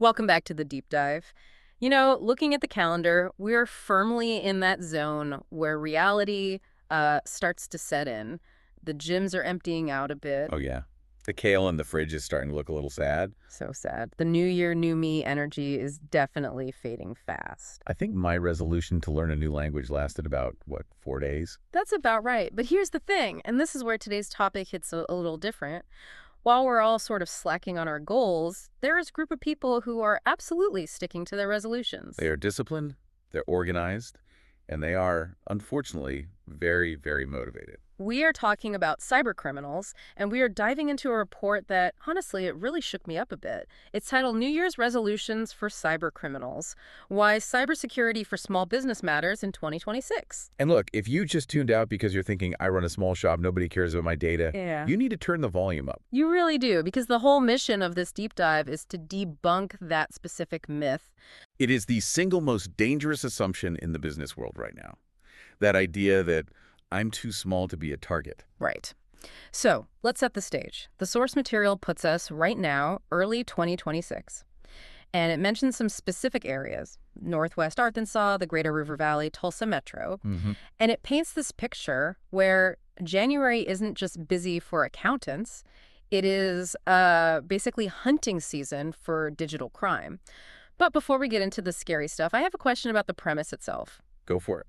Welcome back to the deep dive. Looking at the calendar, we're firmly in that zone where reality starts to set in. The gyms are emptying out a bit. Oh, yeah. The kale in the fridge is starting to look a little sad. So sad. The new year, new me energy is definitely fading fast. I think my resolution to learn a new language lasted about, 4 days? That's about right. But here's the thing, and this is where today's topic hits a little different. While we're all sort of slacking on our goals, there is a group of people who are absolutely sticking to their resolutions. They are disciplined, they're organized, and they are, unfortunately, very, very motivated. We are talking about cybercriminals, and we are diving into a report that, honestly, it really shook me up a bit. It's titled New Year's Resolutions for Cybercriminals: Why Cybersecurity for Small Business Matters in 2026. And look, if you just tuned out because you're thinking, I run a small shop, nobody cares about my data, Yeah. you need to turn the volume up. You really do, because the whole mission of this deep dive is to debunk that specific myth. It is the single most dangerous assumption in the business world right now. That idea that I'm too small to be a target. Right. So let's set the stage. The source material puts us right now, early 2026. And it mentions some specific areas: Northwest Arkansas, the Greater River Valley, Tulsa Metro. And it paints this picture where January isn't just busy for accountants. It is basically hunting season for digital crime. But before we get into the scary stuff, I have a question about the premise itself. Go for it.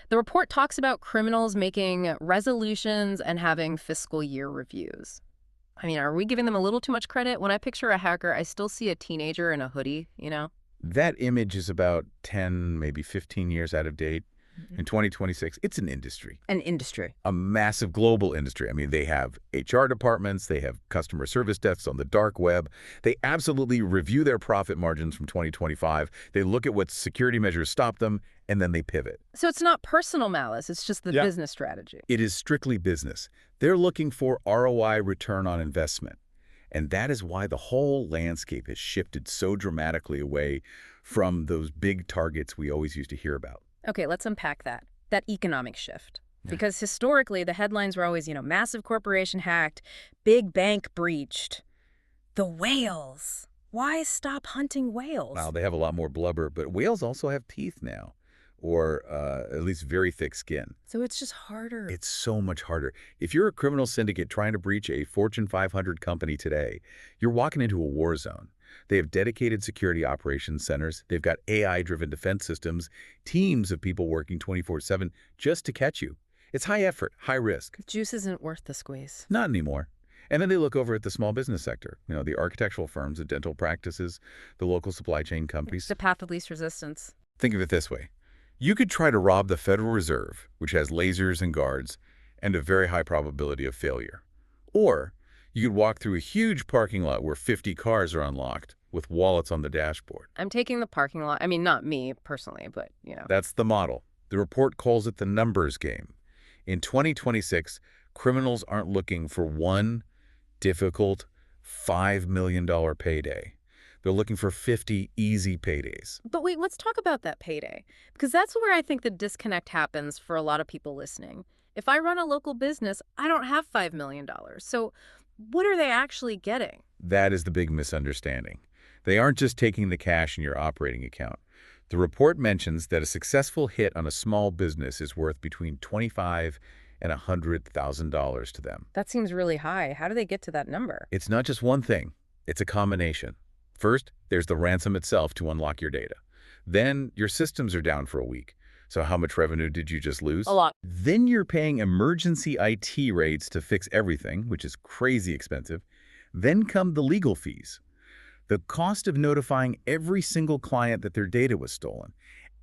The report talks about criminals making resolutions and having fiscal year reviews. I mean, are we giving them a little too much credit? When I picture a hacker, I still see a teenager in a hoodie. That image is about 10, maybe 15 years out of date. In 2026, it's an industry. An industry. A massive global industry. I mean, they have HR departments, they have customer service desks on the dark web. They absolutely review their profit margins from 2025. They look at what security measures stop them, and then they pivot. So it's not personal malice, it's just the business strategy. It is strictly business. They're looking for ROI, return on investment. And that is why the whole landscape has shifted so dramatically away from those big targets we always used to hear about. Okay, let's unpack that economic shift. Because historically, the headlines were always, massive corporation hacked, big bank breached. The whales. Why stop hunting whales? Wow, they have a lot more blubber, but whales also have teeth now, or at least very thick skin. So it's just harder. It's so much harder. If you're a criminal syndicate trying to breach a Fortune 500 company today, you're walking into a war zone. They have dedicated security operations centers. They've got AI-driven defense systems, teams of people working 24/7 just to catch you. It's high effort, high risk. Juice isn't worth the squeeze. Not anymore. And then they look over at the small business sector, the architectural firms, the dental practices, the local supply chain companies. The path of least resistance. Think of it this way. You could try to rob the Federal Reserve, which has lasers and guards, and a very high probability of failure. Or you could walk through a huge parking lot where 50 cars are unlocked with wallets on the dashboard. I'm taking the parking lot. I mean, not me personally, but. That's the model. The report calls it the numbers game. In 2026, criminals aren't looking for one difficult $5 million payday. They're looking for 50 easy paydays. But wait, let's talk about that payday. Because that's where I think the disconnect happens for a lot of people listening. If I run a local business, I don't have $5 million. So what are they actually getting? That is the big misunderstanding. They aren't just taking the cash in your operating account. The report mentions that a successful hit on a small business is worth between $25,000 and $100,000 to them. That seems really high. How do they get to that number? It's not just one thing. It's a combination. First, there's the ransom itself to unlock your data. Then your systems are down for a week. So how much revenue did you just lose? A lot. Then you're paying emergency IT rates to fix everything, which is crazy expensive. Then come the legal fees, the cost of notifying every single client that their data was stolen.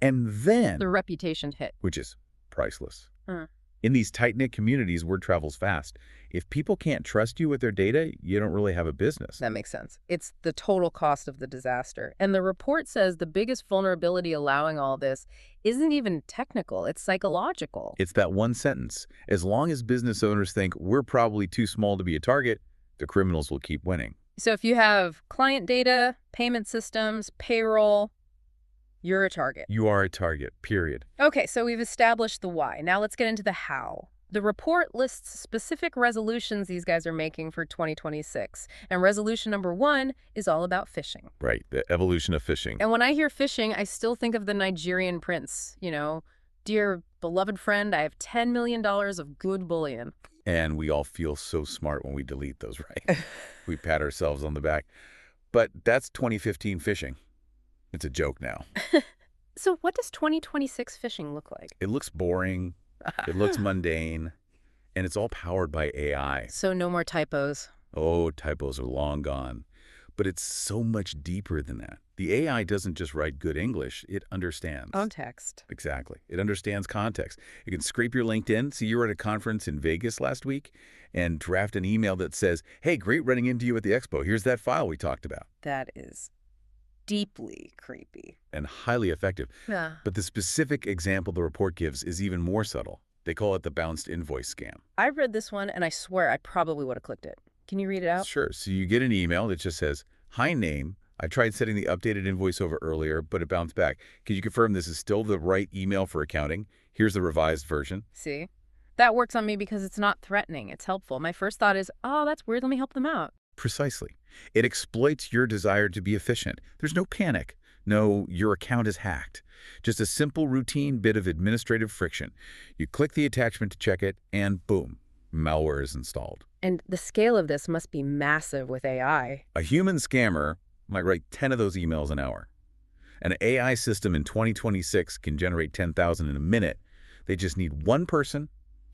And then The reputation hit. which is priceless. Hmm. In these tight-knit communities, word travels fast. If people can't trust you with their data, you don't really have a business. That makes sense. It's the total cost of the disaster. And the report says the biggest vulnerability allowing all this isn't even technical, it's psychological. It's that one sentence. As long as business owners think we're probably too small to be a target, the criminals will keep winning. So if you have client data, payment systems, payroll, you're a target. You are a target, period. Okay, so we've established the why. Now let's get into the how. The report lists specific resolutions these guys are making for 2026, and resolution number 1 is all about phishing. Right, the evolution of phishing. And when I hear phishing, I still think of the Nigerian prince, dear beloved friend, I have $10 million of good bullion. And we all feel so smart when we delete those, right? We pat ourselves on the back. But that's 2015 phishing. It's a joke now. So what does 2026 phishing look like? It looks boring, it looks mundane, and it's all powered by AI. So no more typos. Oh, typos are long gone. But it's so much deeper than that. The AI doesn't just write good English, it understands. Context. Exactly. It understands context. It can scrape your LinkedIn. See, you were at a conference in Vegas last week and draft an email that says, hey, great running into you at the expo. Here's that file we talked about. That is deeply creepy. And highly effective. Yeah. But the specific example the report gives is even more subtle. They call it the bounced invoice scam. I read this one, and I swear I probably would have clicked it. Can you read it out? Sure. So you get an email that just says, hi, name. I tried setting the updated invoice over earlier, but it bounced back. Can you confirm this is still the right email for accounting? Here's the revised version. See? That works on me because it's not threatening. It's helpful. My first thought is, oh, that's weird. Let me help them out. Precisely. It exploits your desire to be efficient. There's no panic. No, your account is hacked. Just a simple routine bit of administrative friction. You click the attachment to check it, and boom, malware is installed. And the scale of this must be massive with AI. A human scammer might write 10 of those emails an hour. An AI system in 2026 can generate 10,000 in a minute. They just need one person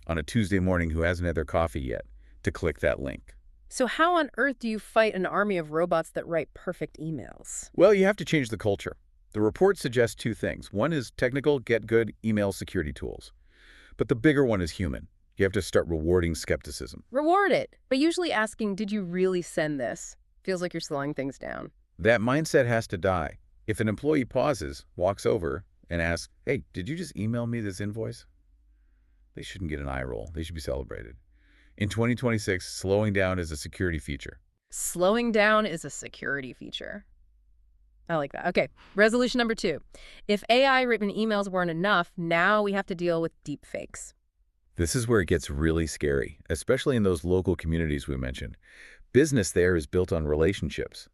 on a Tuesday morning who hasn't had their coffee yet to click that link. So how on earth do you fight an army of robots that write perfect emails? Well, you have to change the culture. The report suggests two things. One is technical, get good email security tools. But the bigger one is human. You have to start rewarding skepticism. Reward it. But usually asking, did you really send this? Feels like you're slowing things down. That mindset has to die. If an employee pauses, walks over, and asks, hey, did you just email me this invoice? They shouldn't get an eye roll. They should be celebrated. In 2026, slowing down is a security feature. Slowing down is a security feature. I like that. Okay, resolution number 2. If AI-written emails weren't enough, now we have to deal with deep fakes. This is where it gets really scary, especially in those local communities we mentioned. Business there is built on relationships.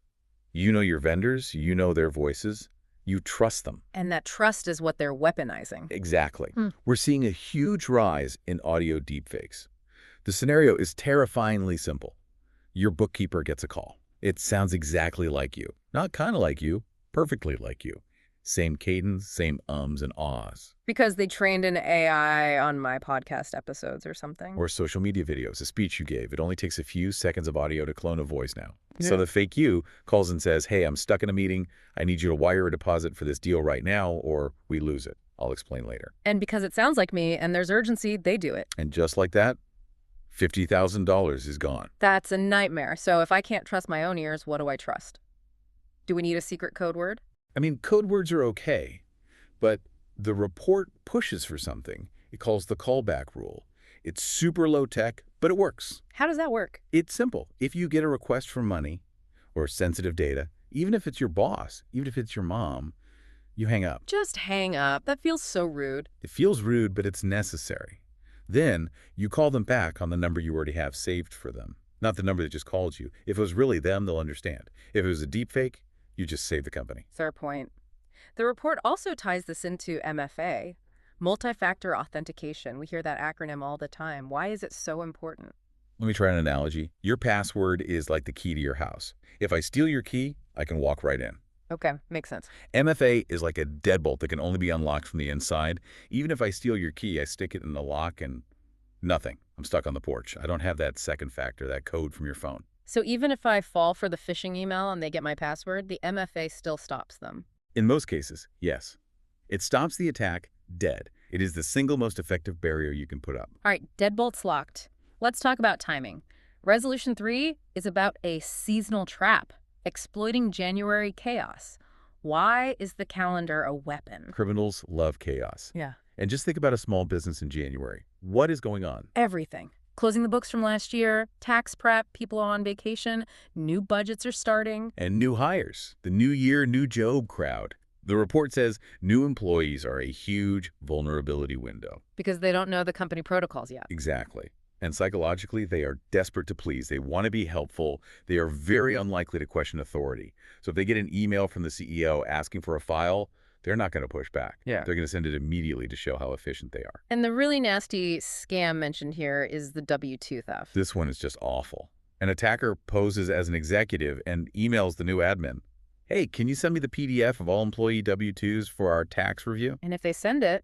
You know your vendors, you know their voices, you trust them. And that trust is what they're weaponizing. Exactly. We're seeing a huge rise in audio deepfakes. The scenario is terrifyingly simple. Your bookkeeper gets a call. It sounds exactly like you. Not kind of like you, perfectly like you. Same cadence, same ums and ahs. Because they trained an AI on my podcast episodes or something. Or social media videos, a speech you gave. It only takes a few seconds of audio to clone a voice now. Yeah. So the fake you calls and says, hey, I'm stuck in a meeting. I need you to wire a deposit for this deal right now or we lose it. I'll explain later. And because it sounds like me and there's urgency, they do it. And just like that, $50,000 is gone. That's a nightmare. So if I can't trust my own ears, what do I trust? Do we need a secret code word? I mean, code words are okay, but the report pushes for something. It calls the callback rule. It's super low tech, but it works. How does that work? It's simple. If you get a request for money or sensitive data, even if it's your boss, even if it's your mom, you hang up. Just hang up. That feels so rude. It feels rude, but it's necessary. Then you call them back on the number you already have saved for them, not the number that just called you. If it was really them, they'll understand. If it was a deep fake, you just save the company. Fair point. The report also ties this into MFA, multi-factor authentication. We hear that acronym all the time. Why is it so important? Let me try an analogy. Your password is like the key to your house. If I steal your key, I can walk right in. Okay, makes sense. MFA is like a deadbolt that can only be unlocked from the inside. Even if I steal your key, I stick it in the lock and nothing. I'm stuck on the porch. I don't have that second factor, that code from your phone. So even if I fall for the phishing email and they get my password, the MFA still stops them. In most cases, yes. It stops the attack dead. It is the single most effective barrier you can put up. All right, deadbolt's locked. Let's talk about timing. Resolution 3 is about a seasonal trap, exploiting January chaos. Why is the calendar a weapon? Criminals love chaos. Yeah. And just think about a small business in January. What is going on? Everything. Closing the books from last year, tax prep, people are on vacation, new budgets are starting. And new hires. The new year, new job crowd. The report says new employees are a huge vulnerability window. Because they don't know the company protocols yet. Exactly. And psychologically, they are desperate to please. They want to be helpful. They are very unlikely to question authority. So if they get an email from the CEO asking for a file, they're not going to push back. Yeah. They're going to send it immediately to show how efficient they are. And the really nasty scam mentioned here is the W-2 theft. This one is just awful. An attacker poses as an executive and emails the new admin, "Hey, can you send me the PDF of all employee W-2s for our tax review?" And if they send it,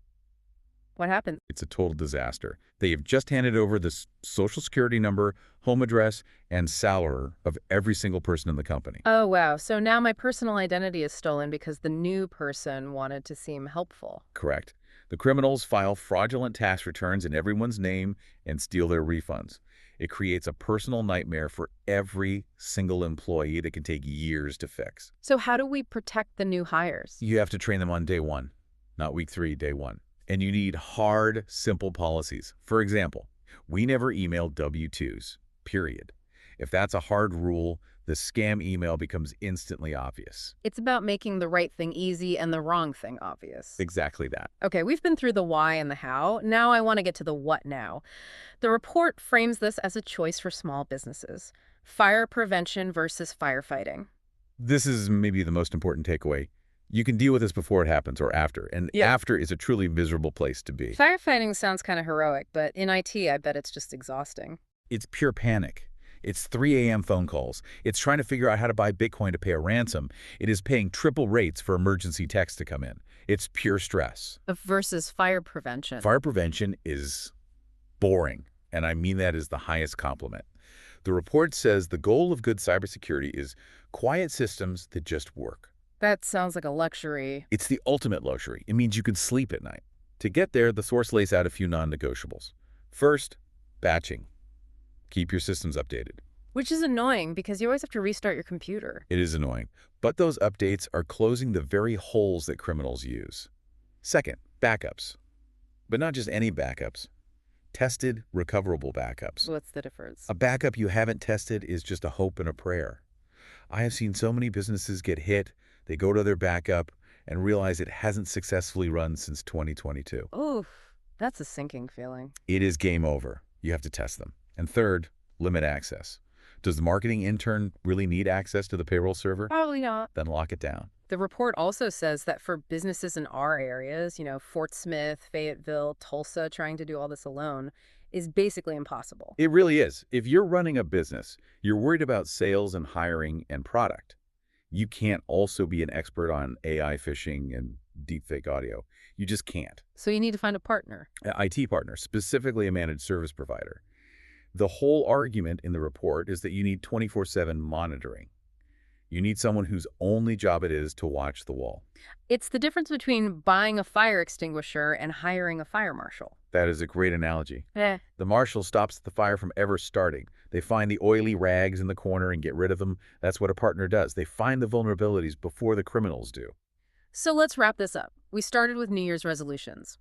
what happens? It's a total disaster. They have just handed over the social security number, home address, and salary of every single person in the company. Oh, wow. So now my personal identity is stolen because the new person wanted to seem helpful. Correct. The criminals file fraudulent tax returns in everyone's name and steal their refunds. It creates a personal nightmare for every single employee that can take years to fix. So how do we protect the new hires? You have to train them on day one, not week 3, day 1. And you need hard, simple policies. For example, we never email W-2s, period. If that's a hard rule, the scam email becomes instantly obvious. It's about making the right thing easy and the wrong thing obvious. Exactly that. Okay, we've been through the why and the how. Now I want to get to the what now. The report frames this as a choice for small businesses. Fire prevention versus firefighting. This is maybe the most important takeaway. You can deal with this before it happens or after, and after is a truly miserable place to be. Firefighting sounds kind of heroic, but in IT, I bet it's just exhausting. It's pure panic. It's 3 a.m. phone calls. It's trying to figure out how to buy Bitcoin to pay a ransom. It is paying triple rates for emergency texts to come in. It's pure stress. Versus fire prevention. Fire prevention is boring, and I mean that as the highest compliment. The report says the goal of good cybersecurity is quiet systems that just work. That sounds like a luxury. It's the ultimate luxury. It means you can sleep at night. To get there, the source lays out a few non-negotiables. First, batching. Keep your systems updated. Which is annoying because you always have to restart your computer. It is annoying, but those updates are closing the very holes that criminals use. Second, backups. But not just any backups. Tested, recoverable backups. What's the difference? A backup you haven't tested is just a hope and a prayer. I have seen so many businesses get hit. They go to their backup and realize it hasn't successfully run since 2022. Oof, that's a sinking feeling. It is game over. You have to test them. And third, limit access. Does the marketing intern really need access to the payroll server? Probably not. Then lock it down. The report also says that for businesses in our areas, Fort Smith, Fayetteville, Tulsa, trying to do all this alone is basically impossible. It really is. If you're running a business, you're worried about sales and hiring and product. You can't also be an expert on AI phishing and deepfake audio. You just can't. So you need to find a partner. An IT partner, specifically a managed service provider. The whole argument in the report is that you need 24/7 monitoring. You need someone whose only job it is to watch the wall. It's the difference between buying a fire extinguisher and hiring a fire marshal. That is a great analogy. Eh. The marshal stops the fire from ever starting. They find the oily rags in the corner and get rid of them. That's what a partner does. They find the vulnerabilities before the criminals do. So let's wrap this up. We started with New Year's resolutions.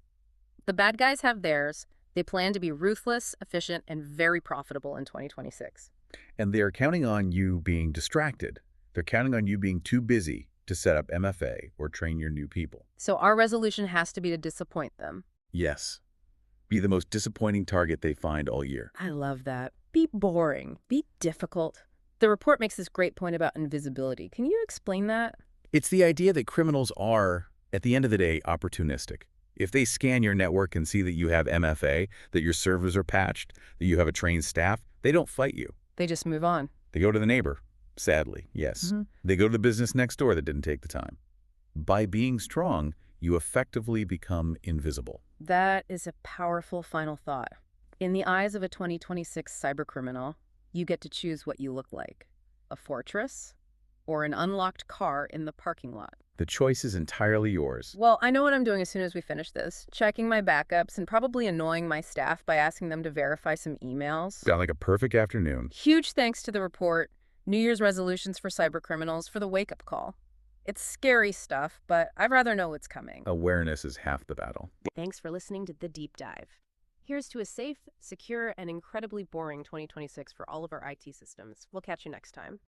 The bad guys have theirs. They plan to be ruthless, efficient, and very profitable in 2026. And they're counting on you being distracted. They're counting on you being too busy to set up MFA or train your new people. So our resolution has to be to disappoint them. Yes. Be the most disappointing target they find all year. I love that. Be boring. Be difficult. The report makes this great point about invisibility. Can you explain that? It's the idea that criminals are, at the end of the day, opportunistic. If they scan your network and see that you have MFA, that your servers are patched, that you have a trained staff, they don't fight you. They just move on. They go to the neighbor. Sadly, yes. They go to the business next door that didn't take the time. By being strong, you effectively become invisible. That is a powerful final thought. In the eyes of a 2026 cybercriminal, you get to choose what you look like. A fortress or an unlocked car in the parking lot. The choice is entirely yours. Well, I know what I'm doing as soon as we finish this. Checking my backups and probably annoying my staff by asking them to verify some emails. Sound like a perfect afternoon. Huge thanks to the report, New Year's resolutions for cybercriminals, for the wake-up call. It's scary stuff, but I'd rather know what's coming. Awareness is half the battle. Thanks for listening to The Deep Dive. Here's to a safe, secure, and incredibly boring 2026 for all of our IT systems. We'll catch you next time.